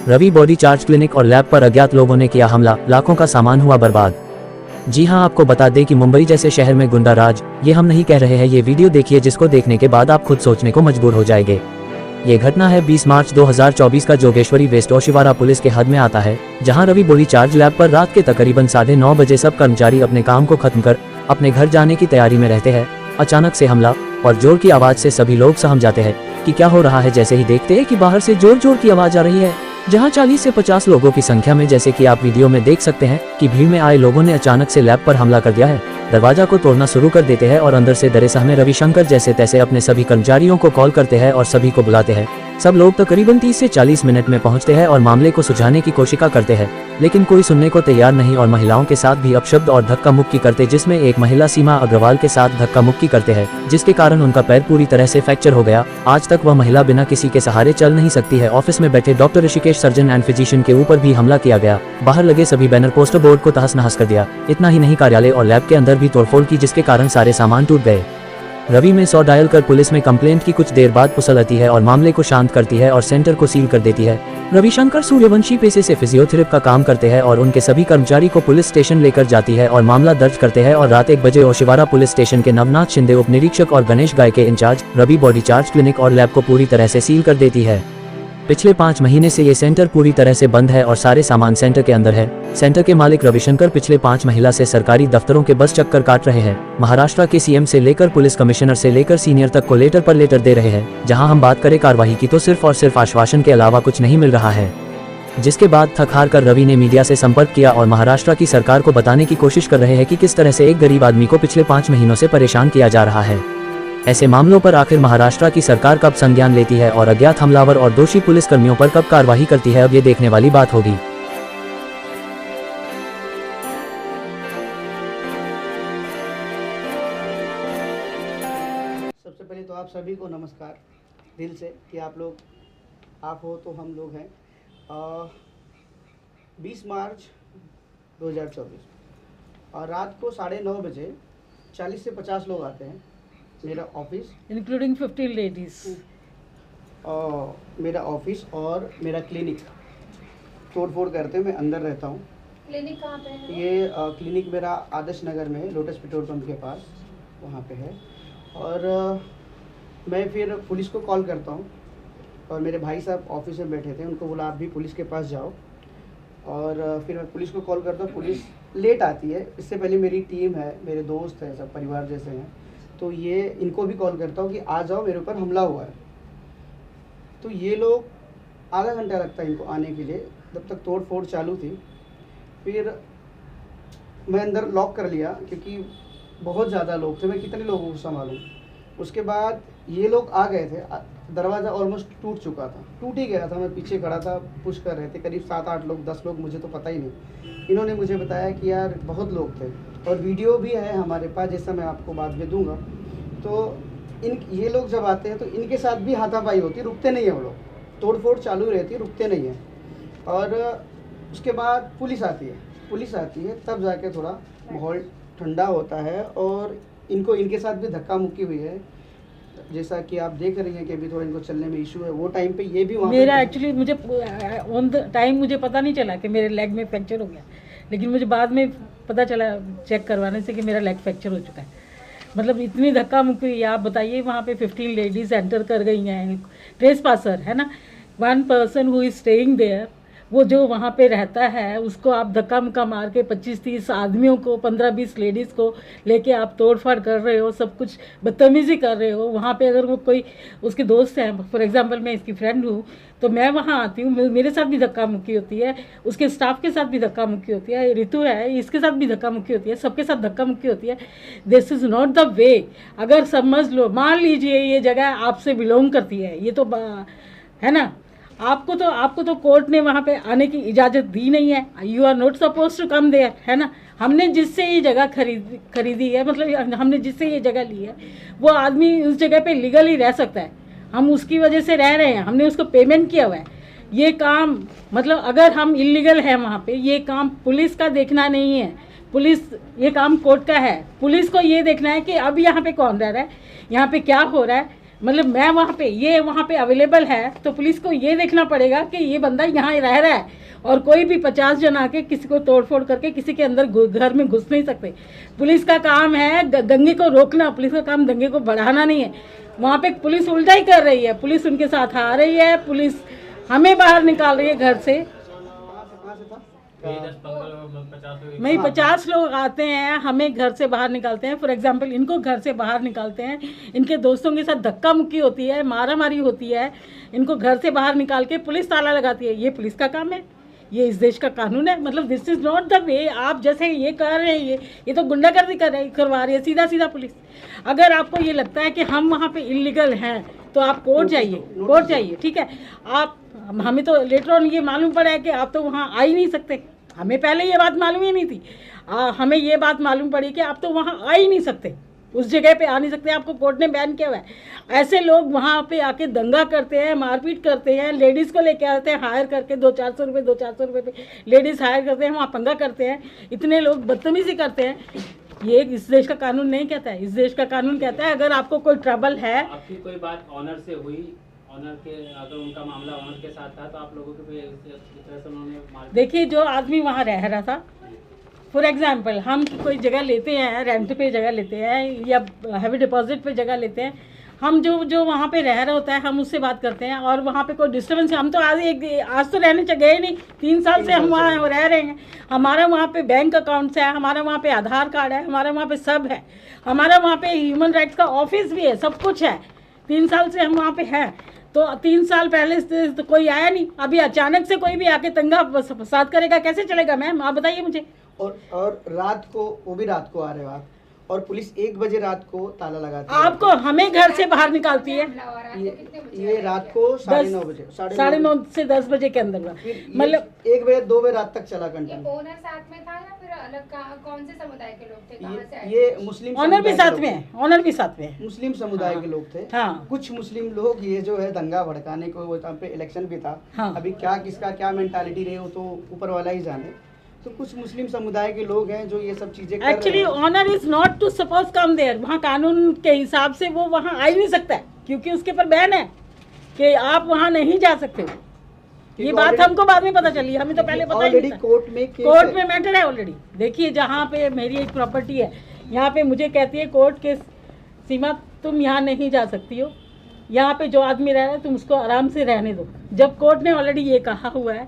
Ravi body charge clinic और lab पर अज्ञात लोगों ने किया हमला, लाखों का सामान हुआ बर्बाद। जी हां, आपको बता दें कि मुंबई जैसे शहर में गुंडा राज, ये हम नहीं कह रहे हैं, ये वीडियो देखिए जिसको देखने के बाद आप खुद सोचने को मजबूर हो जाएंगे। ये घटना है 20 मार्च 2024 का जोगेश्वरी वेस्ट ओशिवारा पुलिस के हद में आता है, जहां रवि बॉडी चार्ज लैब पर रात के तकरीबन 9:30 बजे सब कर्मचारी अपने काम को खत्म कर अपने घर जाने की तैयारी में रहते हैं। अचानक से हमला और जोर की आवाज से सभी लोग सहम जाते हैं कि क्या हो रहा है। जैसे ही देखते हैं कि बाहर से जोर जोर की आवाज आ रही है, जहां 40 से 50 लोगों की संख्या में, जैसे कि आप वीडियो में देख सकते हैं कि भीड़ में आए लोगों ने अचानक से लैब पर हमला कर दिया है। दरवाजा को तोड़ना शुरू कर देते हैं और अंदर से डरे सहमे रविशंकर जैसे तैसे अपने सभी कर्मचारियों को कॉल करते हैं और सभी को बुलाते हैं। सब लोग तकरीबन 30 से 40 मिनट में पहुंचते हैं और मामले को सुलझाने की कोशिश करते हैं, लेकिन कोई सुनने को तैयार नहीं और महिलाओं के साथ भी अपशब्द और धक्का मुक्की करते, जिसमें एक महिला सीमा अग्रवाल के साथ धक्का मुक्की करते हैं, जिसके कारण उनका पैर पूरी तरह से फ्रैक्चर हो गया। आज तक वह महिला बिना किसी के सहारे चल नहीं सकती है। ऑफिस में बैठे doctor Rishikesh surgeon and physician के ऊपर भी हमला किया गया। बाहर लगे सभी बैनर पोस्टर बोर्ड को तहस नहस कर दिया। इतना ही नहीं, कार्यालय और लैब के अंदर भी तोड़फोड़ की, जिसके कारण सारे सामान टूट गए। रवि में 100 डायल कर पुलिस में कंप्लेंट की कुछ देर बाद पुलिस आती है और मामले को शांत करती है और सेंटर को सील कर देती है। रविशंकर सूर्यवंशी पेशे से फिजियोथेरेपी का काम करते हैं और उनके सभी कर्मचारी को पुलिस स्टेशन लेकर जाती है और मामला दर्ज करते हैं और रात 1 बजे ओशिवारा पुलिस स्टेशन के नवनाथ शिंदे उप निरीक्षक और गणेश गाय के incharge Ravi body charge clinic और लैब को पूरी तरह से सील कर देती है। पिछले 5 महीने से ये सेंटर पूरी तरह से बंद है और सारे सामान सेंटर के अंदर है। सेंटर के मालिक रविशंकर पिछले 5 महीना से सरकारी दफ्तरों के बस चक्कर काट रहे हैं। महाराष्ट्र के सीएम से लेकर पुलिस कमिश्नर से लेकर सीनियर तक को लेटर पर लेटर दे रहे हैं। जहां हम बात करें कार्यवाही की तो सिर्फ और सिर्फ आश्वासन के अलावा कुछ नहीं मिल रहा है। जिसके बाद थक हार कर रवि ने मीडिया से संपर्क किया और महाराष्ट्र की सरकार को बताने की कोशिश कर रहे हैं कि किस तरह से एक गरीब आदमी को पिछले 5 महीनों से परेशान किया जा रहा है। ऐसे मामलों पर आखिर महाराष्ट्र की सरकार कब संज्ञान लेती है और अज्ञात हमलावर और दोषी पुलिस कर्मियों पर कब कार्रवाई करती है, अब ये देखने वाली बात होगी। सबसे पहले तो आप सभी को नमस्कार दिल से कि आप हो तो हम लोग हैं। 20 मार्च 2024 और रात को 9:30 बजे 40 से 50 लोग आते हैं मेरा ऑफिस, इंक्लूडिंग 15 लेडीज। मेरा ऑफिस और मेरा क्लिनिक तोड़-फोड़ करते मैं अंदर रहता हूँ। क्लिनिक कहाँ पे है? ये क्लिनिक मेरा आदर्श नगर में है, लोटस पेट्रोल पंप के पास, वहाँ पे है। और मैं फिर पुलिस को कॉल करता हूँ और मेरे भाई साहब ऑफिस में बैठे थे, उनको बोला आप भी पुलिस के पास जाओ। और फिर मैं पुलिस को कॉल करता हूँ, पुलिस लेट आती है। इससे पहले मेरी टीम है, मेरे दोस्त हैं, सब परिवार जैसे हैं, तो ये इनको भी कॉल करता हूँ कि आ जाओ, मेरे ऊपर हमला हुआ है। तो ये लोग आधा घंटा लगता है इनको आने के लिए, जब तक तोड़ फोड़ चालू थी। फिर मैं अंदर लॉक कर लिया क्योंकि बहुत ज़्यादा लोग थे, मैं कितने लोगों को संभालूं। उसके बाद ये लोग आ गए थे, दरवाज़ा ऑलमोस्ट टूट चुका था, टूट ही गया था। मैं पीछे खड़ा था, पुश कर रहे थे करीब 7-8 लोग, 10 लोग, मुझे तो पता ही नहीं। इन्होंने मुझे बताया कि यार बहुत लोग थे और वीडियो भी है हमारे पास, जैसा मैं आपको बाद में दूंगा। तो ये लोग जब आते हैं तो इनके साथ भी हाथापाई होती, रुकते नहीं है वो लोग, तोड़ फोड़ चालू रहती है, रुकते नहीं है। और उसके बाद पुलिस आती है, तब जाके थोड़ा माहौल ठंडा होता है और इनके साथ भी धक्का मुक्की हुई है। जैसा कि आप देख रही हैं कि अभी थोड़ा इनको चलने में इशू है। वो टाइम पे ये भी वहाँ मेरा एक्चुअली मुझे ऑन द टाइम मुझे पता नहीं चला कि मेरे लेग में फ्रैक्चर हो गया, लेकिन मुझे बाद में पता चला चेक करवाने से कि मेरा लेग फ्रैक्चर हो चुका है। मतलब इतनी धक्का मुक्की, आप बताइए। वहाँ पे 15 लेडीज एंटर कर गई हैं, ट्रेस पासर है ना, 1 person who is staying there, वो जो वहाँ पे रहता है उसको आप धक्का मुक्का मार के 25-30 आदमियों को, 15-20 लेडीज़ को लेके आप तोड़फाड़ कर रहे हो, सब कुछ बदतमीज़ी कर रहे हो। वहाँ पे अगर वो कोई उसके दोस्त हैं, फॉर एग्जांपल मैं इसकी फ्रेंड हूँ, तो मैं वहाँ आती हूँ, मेरे साथ भी धक्का मुक्की होती है, उसके स्टाफ के साथ भी धक्का मुक्की होती है, ऋतु है इसके साथ भी धक्का मुक्की होती है, सबके साथ धक्का मुक्की होती है। This is not the way. अगर समझ लो, मान लीजिए ये जगह आपसे बिलोंग करती है, ये तो है ना, आपको तो कोर्ट ने वहाँ पे आने की इजाज़त दी नहीं है। You are not suppose to come there, है ना। हमने जिससे ये जगह खरीदी है, मतलब हमने जिससे ये जगह ली है, वो आदमी उस जगह पे लीगल ही रह सकता है। हम उसकी वजह से रह रहे हैं, हमने उसको पेमेंट किया हुआ है। ये काम मतलब अगर हम इलीगल हैं वहाँ पे, ये काम पुलिस का देखना नहीं है, ये काम कोर्ट का है। पुलिस को ये देखना है कि अब यहाँ पे कौन रह रहा है, यहाँ पे क्या हो रहा है, मतलब मैं वहाँ पे अवेलेबल है, तो पुलिस को ये देखना पड़ेगा कि ये बंदा यहाँ रह रहा है, और कोई भी 50 जन आके किसी को तोड़फोड़ करके किसी के अंदर घर में घुस नहीं सकते। पुलिस का काम है दंगे को रोकना, पुलिस का काम दंगे को बढ़ाना नहीं है। वहाँ पे पुलिस उल्टा ही कर रही है, पुलिस उनके साथ आ रही है, पुलिस हमें बाहर निकाल रही है घर से। नहीं, 50 लोग आते हैं, हमें घर से बाहर निकालते हैं। फॉर एग्जांपल इनको घर से बाहर निकालते हैं, इनके दोस्तों के साथ धक्का मुक्की होती है, मारा मारी होती है, इनको घर से बाहर निकाल के पुलिस ताला लगाती है। ये पुलिस का काम है, ये इस देश का कानून है। मतलब this is not the way. आप जैसे ये कर रहे हैं, ये तो गुंडागर्दी करवा रही है सीधा सीधा पुलिस। अगर आपको ये लगता है कि हम वहाँ पे इलीगल हैं, तो आप कोर्ट जाइए, ठीक है। आप हमें तो लेटर ऑन ये मालूम पड़ा है कि आप तो वहाँ आ ही नहीं सकते। हमें पहले ये बात मालूम ही नहीं थी। हमें ये बात मालूम पड़ी कि आप तो वहाँ आ ही नहीं सकते, उस जगह पे आ नहीं सकते, आपको कोर्ट ने बैन किया हुआ है। ऐसे लोग वहाँ पे आके दंगा करते हैं, मारपीट करते हैं, लेडीज़ को लेके आते हैं हायर करके 200-400 रुपये पे लेडीज़ हायर करते हैं, वहाँ पंगा करते हैं। इतने लोग बदतमीजी करते हैं। ये इस देश का कानून नहीं कहता है। इस देश का कानून कहता है अगर आपको कोई ट्रबल है। आपकी कोई बात ऑनर से हुई, ऑनर के अगर उनका मामला ऑनर के साथ था, तो आप लोगों के इस तरह से उन्होंने देखिए, जो आदमी वहाँ रह रहा था, फॉर एग्जांपल हम कोई जगह लेते हैं, रेंट पे जगह लेते हैं या हैवी डिपॉजिट पे जगह लेते हैं, हम जो वहाँ पे रह रहा होता है हम उससे बात करते हैं, और वहाँ पे कोई डिस्टर्बेंस, हम तो आज तो रहने गए नहीं, 3 साल से हम वहाँ रह रहे हैं। हमारा वहाँ पे बैंक अकाउंट्स है, हमारा वहाँ पे आधार कार्ड है, हमारा वहाँ पे सब है, हमारा वहाँ पे ह्यूमन राइट्स का ऑफिस भी है, सब कुछ है। 3 साल से हम वहाँ पे हैं। तो 3 साल पहले से तो कोई आया नहीं, अभी अचानक से कोई भी आके दंगा फसाद करेगा, कैसे चलेगा मैम, आप बताइए मुझे। और रात को, वो भी रात को आ रहे हो आप, और पुलिस 1 बजे रात को ताला लगाती है आपको, हमें घर से बाहर निकालती है। ये रात को 9:30 बजे, 9:30 से 10 बजे के अंदर, मतलब 1 बजे 2 बजे रात तक चला कंटिन्यू। ओनर साथ में था या फिर अलग कौन से समुदाय के लोग थे, कहाँ से आए? ये मुस्लिम ऑनर भी साथ में है, ऑनर भी साथ में है, मुस्लिम समुदाय के लोग थे। हाँ। कुछ मुस्लिम लोग ये जो है दंगा भड़काने को, वो यहाँ पे इलेक्शन भी था। हाँ। अभी क्या किसका क्या मेंटालिटी रही हो तो ऊपर वाला ही जाने। तो कुछ मुस्लिम समुदाय के लोग हैं जो ये सब चीजें कर एक्चुअली रहे हैं। Owner is not to suppose come there. वहाँ कानून के हिसाब से वो वहाँ आ ही नहीं सकता है, क्योंकि उसके ऊपर बैन है कि आप वहाँ नहीं जा सकते। ये बात हमको बाद में पता चली, हमें तो पहले पता ही नहीं था। कोर्ट में मैटर है ऑलरेडी। देखिए, जहाँ पे मेरी एक प्रॉपर्टी है, यहाँ पे मुझे कहती है कोर्ट के सीमा, तुम यहाँ नहीं जा सकती हो, यहाँ पे जो आदमी रह रहा है तुम उसको आराम से रहने दो। जब कोर्ट ने ऑलरेडी ये कहा हुआ है,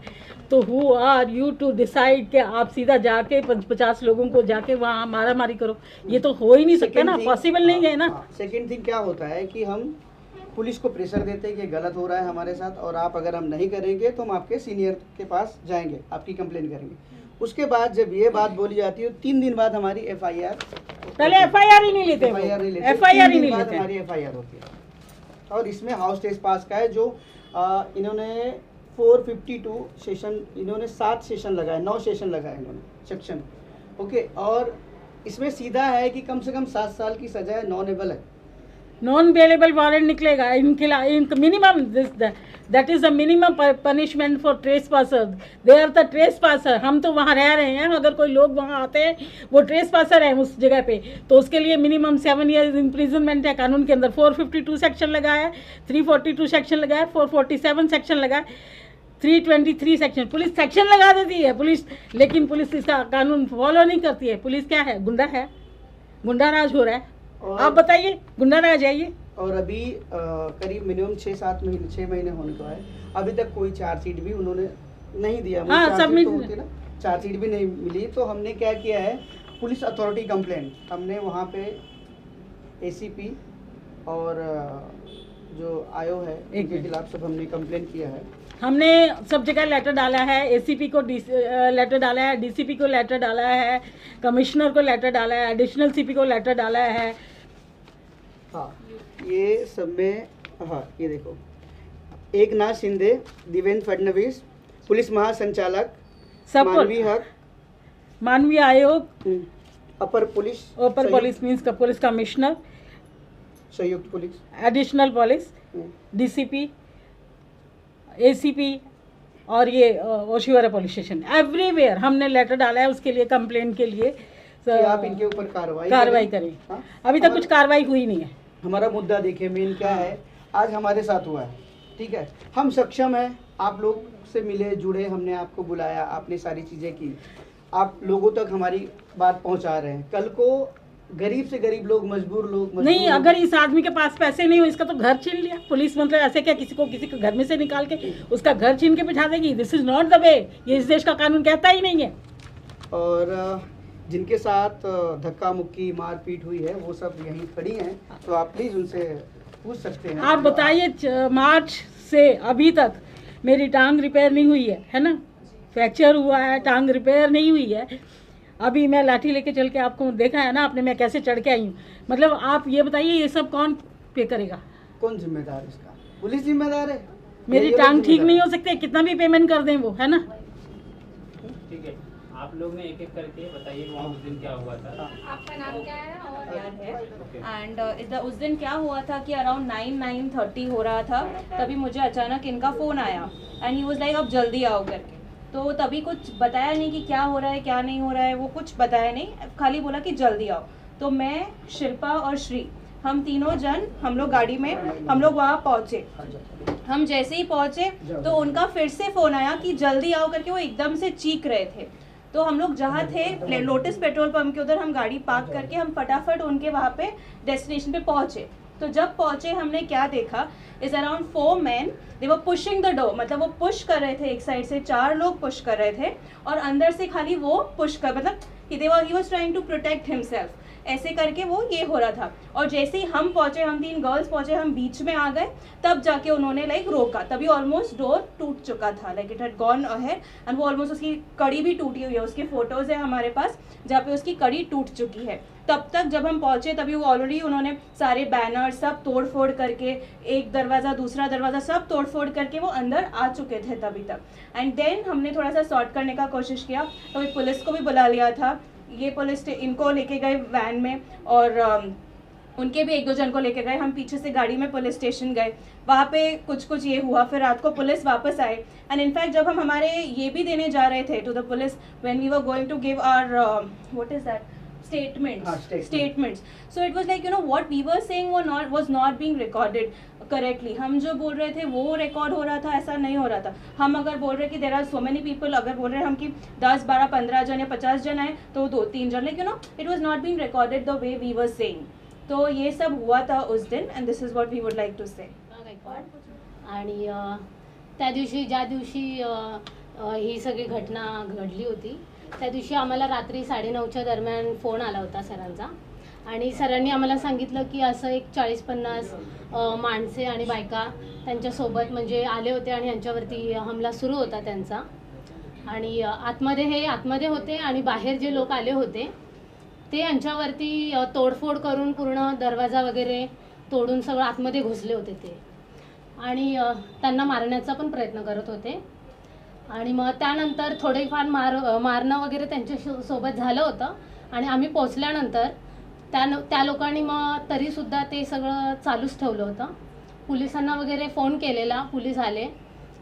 तो who are you to decide कि आप सीधा जाके 50 लोगों को जाके वहाँ मारा मारी करो? ये तो हो ही नहीं सकता ना, पॉसिबल नहीं है ना। सेकेंड थिंग क्या होता है कि हम पुलिस को प्रेशर देते हैं कि गलत हो रहा है हमारे साथ, और आप अगर हम नहीं करेंगे तो हम आपके सीनियर के पास जाएंगे, आपकी कंप्लेन करेंगे। उसके बाद जब ये बात बोली जाती है, 3 दिन बाद हमारी FIR, पहले FIR ही नहीं लेते, FIR नहीं लेते, FIR ही नहीं बाद लेते, हमारी FIR होती है। और इसमें हाउस टेस्ट पास का है, जो इन्होंने 452 सेशन, इन्होंने 7 सेशन लगाए, 9 सेशन लगाए इन्होंने सेक्शन, ओके। और इसमें सीधा है कि कम से कम 7 साल की सजा है, नॉन एबल है, नॉन बेलेबल वारंट निकलेगा इनके minimum, that is the minimum punishment for trespasser. They are the trespasser. हम तो वहाँ रह रहे हैं, अगर कोई लोग वहाँ आते हैं वो ट्रेसपासर हैं उस जगह पे, तो उसके लिए मिनिमम 7 ईयर्स इम्प्रिजनमेंट है कानून के अंदर। 452 सेक्शन लगाया है, 342 सेक्शन लगाया है, 447 सेक्शन लगाया, 323 सेक्शन। पुलिस सेक्शन लगा देती है पुलिस, लेकिन पुलिस इसका कानून फॉलो नहीं करती है। पुलिस क्या है, गुंडा है, गुंडा राज हो रहा है। आप बताइए, गुंडा राज है ये। और अभी करीब मिनिमम 6 महीने होने को है, अभी तक कोई चार्जशीट भी उन्होंने नहीं दिया। हाँ, सबमिट चार्जशीट भी नहीं मिली। तो हमने क्या किया है, पुलिस अथॉरिटी कंप्लेंट, हमने वहाँ पे ACP और जो आयो है इनके खिलाफ सब हमने कंप्लेंट किया है। हमने सब जगह लेटर डाला है, ACP को लेटर डाला है, DCP को लेटर डाला है, कमिश्नर को लेटर डाला है, एडिशनल CP को लेटर डाला है। हाँ, ये सब में, हाँ ये देखो, एकनाथ शिंदे, देवेंद्र फडणवीस, पुलिस महासंचालक, मानवीय हक, मानवीय आयोग, अपर पुलिस मीन्स पुलिस कमिश्नर, संयुक्त police, additional police, DCP, ACP और ये ओशिवारा पुलिस स्टेशन, एवरीवेयर हमने लेटर डाला है उसके लिए, कंप्लेंट के लिए कि आप इनके ऊपर कार्रवाई करें। अभी तक कुछ कार्रवाई हुई नहीं है। हमारा मुद्दा देखिए मेन क्या है, आज हमारे साथ हुआ है, ठीक है, हम सक्षम हैं, आप लोग से मिले जुड़े, हमने आपको बुलाया, आपने सारी चीज़ें की, आप लोगों तक हमारी बात पहुंचा रहे हैं। कल को गरीब से गरीब लोग, मजबूर लोग नहीं, अगर इस आदमी के पास पैसे नहीं हो, इसका तो घर छीन लिया पुलिस, मतलब ऐसे क्या किसी को घर में से निकाल के उसका घर छीन के बिठा देगी? This is not the way, ये इस देश का कानून कहता ही नहीं है। और जिनके साथ धक्का मुक्की मारपीट हुई है वो सब यहीं खड़ी हैं, तो आप प्लीज़ उनसे पूछ सकते हैं। आप बताइए, मार्च से अभी तक मेरी टांग रिपेयर नहीं हुई है ना, फ्रैक्चर हुआ है, टांग रिपेयर नहीं हुई है। अभी मैं लाठी लेके चल के आपको देखा है ना आपने, मैं कैसे चढ़ के आई हूँ। मतलब आप ये बताइए, ये सब कौन पे करेगा? कौन जिम्मेदार है इसका? पुलिस जिम्मेदार है। मेरी टांग ठीक नहीं हो सकती, कितना भी पेमेंट कर दें वो, है ना। ठीक है, आप लोग ने एक एक करके बताइए वहाँ उस दिन क्या हुआ था। आपका नाम क्या है और प्यार है। एंड उस दिन क्या हुआ था कि अराउंड 9:30 हो रहा था, तभी मुझे अचानक इनका फ़ोन आया एंड ही वाज लाइक अब जल्दी आओ करके। तो तभी कुछ बताया नहीं कि क्या हो रहा है क्या नहीं हो रहा है, वो कुछ बताया नहीं, खाली बोला कि जल्दी आओ। तो मैं, शिल्पा और श्री, हम तीनों जन, हम लोग गाड़ी में, हम लोग वहाँ पहुँचे। हम जैसे ही पहुँचे तो उनका फिर से फ़ोन आया कि जल्दी आओ करके, वो एकदम से चीख रहे थे। तो हम लोग जहाँ थे लोटस पेट्रोल पंप के उधर, हम गाड़ी पार्क करके हम फटाफट उनके वहाँ पे डेस्टिनेशन पे पहुँचे। तो जब पहुँचे हमने क्या देखा, is around 4 men, they were pushing the door, मतलब वो पुश कर रहे थे, एक साइड से 4 लोग पुश कर रहे थे और अंदर से खाली वो पुश कर, मतलब he was trying to protect himself, ऐसे करके वो ये हो रहा था। और जैसे ही हम पहुंचे, हम 3 गर्ल्स पहुंचे, हम बीच में आ गए, तब जाके उन्होंने लाइक रोका। तभी ऑलमोस्ट डोर टूट चुका था, like it had gone ahead and वो ऑलमोस्ट, उसकी कड़ी भी टूटी हुई है, उसकी फोटोज है हमारे पास जहाँ पे उसकी कड़ी टूट चुकी है। तब तक जब हम पहुंचे तभी वो ऑलरेडी उन्होंने सारे बैनर सब तोड़ फोड़ करके, एक दरवाज़ा दूसरा दरवाज़ा सब तोड़ फोड़ करके वो अंदर आ चुके थे तभी तक। एंड देन हमने थोड़ा सा सॉर्ट करने का कोशिश किया, तो पुलिस को भी बुला लिया था। ये पुलिस इनको लेके गए वैन में और उनके भी 1-2 जन को लेके गए। हम पीछे से गाड़ी में पुलिस स्टेशन गए, वहाँ पे कुछ ये हुआ। फिर रात को पुलिस वापस आए एंड इनफैक्ट जब हम हमारे ये भी देने जा रहे थे to the police, when we were going to give our what is that statements, so it was like, you know, what we were saying was not being recorded correctly. हम जो बोल रहे थे वो रिकॉर्ड हो रहा था, ऐसा नहीं हो रहा था। हम अगर बोल रहे कि there are so many people, अगर बोल रहे हम कि 10, 12, 15 जन या 50 जन आए तो 2-3 जन, like, you know, it was not being recorded the way we were saying. तो ये सब हुआ था उस दिन and this is what we would like to say. आणि त्या दिवशी ज्या दिवशी ही सगळी घटना घडली होती, त्या दिवशी आम्हाला रात्री 9:30च्या दरम्यान फोन आला होता सरांचा आणि सरांनी आम्हाला सांगितलं की असं एक 40-50 माणसे आणि बायका त्यांच्यासोबत म्हणजे आले होते आणि यांच्यावरती हमला सुरू होता त्यांचा। आणि आतमध्ये होते आणि बाहेर जे लोक आले होते ते यांच्यावरती तोडफोड करून पूर्ण दरवाजा वगैरे तोडून सगळं आतमध्ये घुसले होते ते आणि त्यांना मारण्याचा पण प्रयत्न करत होते। आणि मग त्यानंतर थोडेफार मारणं वगैरे त्यांच्या सोबत झालं होतं आणि आम्ही पोचल्यानंतर त्या लोकांनी मग तरीसुद्धा ते सगळं चालूच ठेवलं होतं। पोलिसांना वगैरे फोन केलेला, पोलीस आले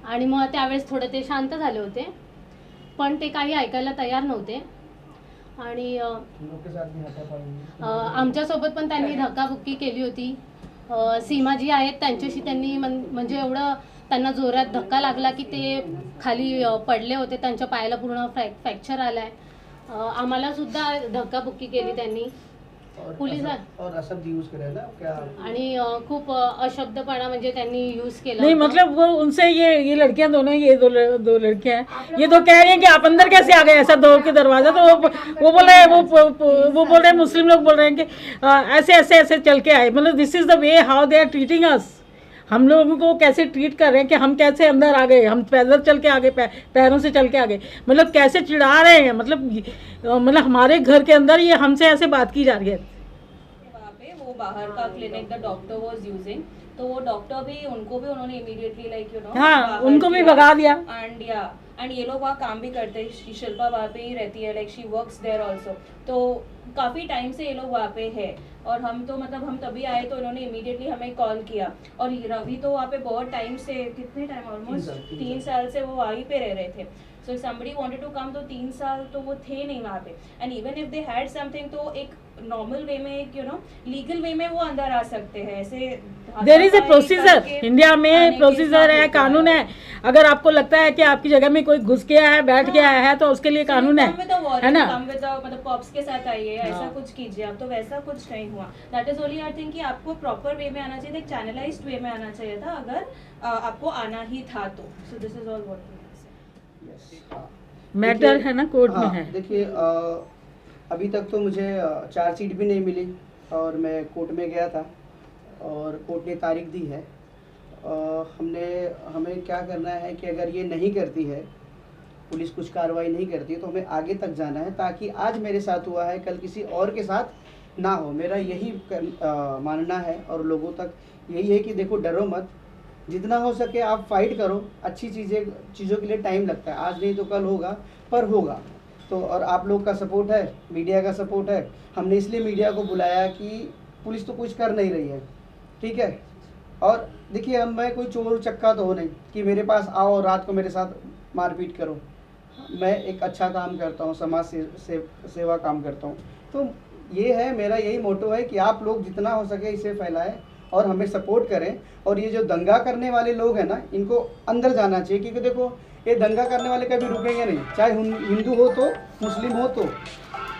आणि मग त्यावेळेस थोडं ते शांत झाले होते, पण ते काही ऐकायला तयार नव्हते। आणि आमच्यासोबत पण त्यांनी धक्काबुक्की केली होती। सीमाजी आहेत त्यांच्याशी त्यांनी म्हणजे एवढं त्यांना जोरात धक्का लागला की ते खाली पडले होते, त्यांच्या पायाला पूर्ण फ्रॅक्चर आलाय। आम्हाला सुद्धा धक्काबुक्की केली त्यांनी और अशब्द यूज करे ना क्या, आणि खूप अशब्दपणा म्हणजे त्यांनी यूज केला। नहीं मतलब वो उनसे ये लड़कियां दोनों, ये दो लड़कियां हैं, ये तो कह रही हैं कि आप अंदर कैसे आ गए ऐसा तोड़ के दरवाजा। तो वो बोल रहे हैं, वो बोल रहे हैं, मुस्लिम लोग बोल रहे हैं कि ऐसे चल के आए। मतलब this is the way how they are treating us. हम लोगों को कैसे ट्रीट कर रहे हैं कि हम कैसे अंदर आ गए, हम पैदल चल के आ गए, पैरों से चल के आ गए, मतलब कैसे चिढ़ा रहे हैं। मतलब हमारे घर के अंदर ये हमसे ऐसे बात की जा रही है। वहाँ पे वो बाहर का clinic the doctor was using, तो वो डॉक्टर भी, उनको भी उन्होंने इमीडिएटली लाइक, यू नो, हाँ, उनको भी भगा दिया। एंड ये लोग वहाँ काम भी करते हैं, शिल्पा वहाँ पे ही रहती है, like she works there also. तो काफ़ी टाइम से ये लोग वहाँ पे है, और हम तो मतलब हम तभी आए तो इन्होंने इमीडिएटली हमें कॉल किया। और रवि तो वहाँ पे बहुत टाइम से, कितने टाइम, ऑलमोस्ट 3 साल से वो वहीं पे रह रहे थे। So somebody wanted to come, तो 3 साल तो वो थे नहीं वहाँ पे। And even if they had something, तो एक नॉर्मल वे में, एक लीगल वे में वो अंदर आ सकते हैं। ऐसे there is a procedure, India में प्रोसीजर है, कानून है। अगर आपको लगता है कि आपकी जगह में कोई घुस गया है, बैठ गया है, तो उसके लिए कानून है ना। मतलब कॉप्स के साथ आइए, ऐसा कुछ कीजिए आप, तो वैसा कुछ नहीं हुआ। That is only I think कि आपको प्रॉपर वे में आना चाहिए था, एक चैनलाइज्ड वे में आना चाहिए था, अगर आपको आना ही था तो। So this is all what matter है ना, कोर्ट में है। देखिए अभी तक तो मुझे चार्जशीट भी नहीं मिली, और मैं कोर्ट में गया था और कोर्ट ने तारीख दी है। हमें क्या करना है कि अगर ये नहीं करती है, पुलिस कुछ कार्रवाई नहीं करती है, तो हमें आगे तक जाना है, ताकि आज मेरे साथ हुआ है कल किसी और के साथ ना हो। मेरा यही मानना है, और लोगों तक यही है कि देखो, डरो मत, जितना हो सके आप फाइट करो। अच्छी चीज़ों के लिए टाइम लगता है, आज नहीं तो कल होगा, पर होगा। तो और आप लोग का सपोर्ट है, मीडिया का सपोर्ट है। हमने इसलिए मीडिया को बुलाया कि पुलिस तो कुछ कर नहीं रही है, ठीक है। और देखिए, अब मैं कोई चोर चक्का तो हो नहीं कि मेरे पास आओ और रात को मेरे साथ मारपीट करो। मैं एक अच्छा काम करता हूँ, समाज सेवा काम करता हूँ। तो ये है, मेरा यही मोटो है कि आप लोग जितना हो सके इसे फैलाएं और हमें सपोर्ट करें। और ये जो दंगा करने वाले लोग हैं ना, इनको अंदर जाना चाहिए, क्योंकि देखो, ये दंगा करने वाले कभी रुकेंगे नहीं, चाहे हिंदू हो तो, मुस्लिम हो तो।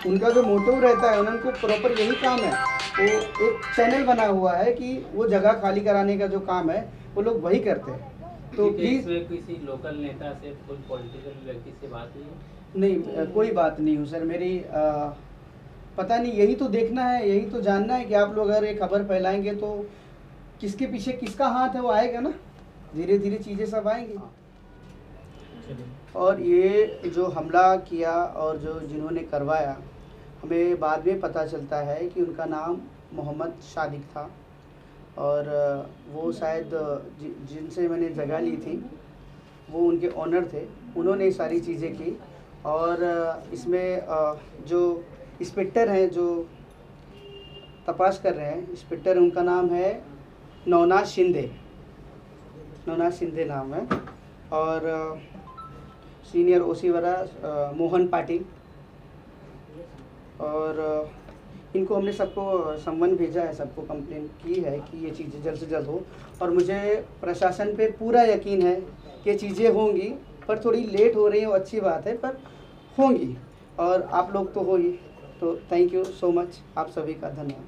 उनका जो मोटिव रहता है, उनको प्रॉपर यही काम है। वो एक चैनल बना हुआ है कि वो जगह खाली कराने का जो काम है वो लोग वही करते हैं। तो प्लीज़, किसी लोकल नेता से, कोई पॉलिटिकल व्यक्ति से बात हुई? नहीं, कोई बात नहीं हुई सर मेरी। पता नहीं, यही तो देखना है, यही तो जानना है कि आप लोग अगर ये खबर फैलाएंगे तो किसके पीछे किसका हाथ है वो आएगा ना, धीरे धीरे चीज़ें सब आएंगी। और ये जो हमला किया और जो जिन्होंने करवाया, हमें बाद में पता चलता है कि उनका नाम मोहम्मद सादिक था, और वो शायद जिनसे मैंने जगह ली थी वो उनके ऑनर थे। उन्होंने सारी चीज़ें की। और इसमें जो इंस्पेक्टर हैं जो तपास कर रहे हैं, इंस्पेक्टर, उनका नाम है नवनाथ शिंदे नाम है। और सीनियर ओसीवाला मोहन पाटिल। और इनको हमने सबको सम्मन भेजा है, सबको कंप्लेन की है कि ये चीज़ें जल्द से जल्द हो। और मुझे प्रशासन पे पूरा यकीन है कि चीज़ें होंगी, पर थोड़ी लेट हो रही है, वो अच्छी बात है, पर होंगी। और आप लोग तो हो ही। तो थैंक यू सो मच, आप सभी का धन्यवाद।